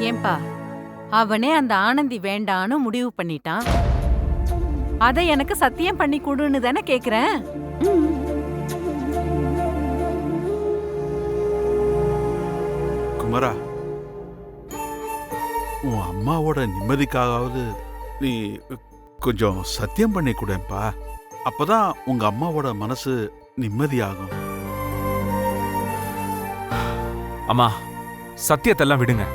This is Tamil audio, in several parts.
ஏன்பா, அவனே அந்த ஆனந்தி வேண்டான்னு முடிவு பண்ணிட்டான். அத எனக்கு சத்தியம் பண்ணி கொடுன்னு தானே கேக்குறேன். குமரா, உன் அம்மாவோட நிம்மதிக்காவது நீ கொஞ்சம் சத்தியம் பண்ணி கூடப்பா. அப்பதான் உங்க அம்மாவோட மனசு நிம்மதியாகும். அம்மா, சத்தியத்தெல்லாம் விடுங்க.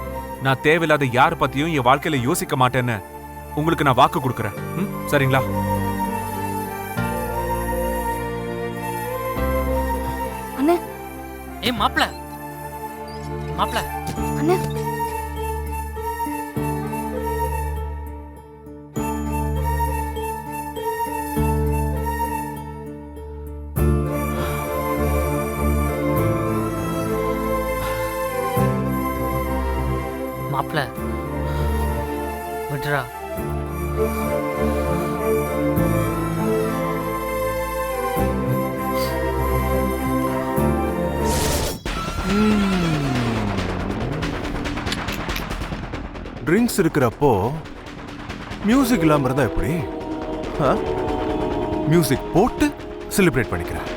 நான் தேவையில்லாத யார் பத்தியும் என் வாழ்க்கையில யோசிக்க மாட்டேன்னு உங்களுக்கு நான் வாக்கு கொடுக்கறேன். சரிங்களா? அண்ணே. ஏய் மாப்ள, மாப்ள. அண்ணே. மாப்ள, விட்றா. ட்ரிங்க்ஸ் இருக்கிறப்போ மியூசிக் இல்லாம இருந்தா எப்படி? மியூசிக் போட்டு செலிப்ரேட் பண்ணிக்கிறேன்.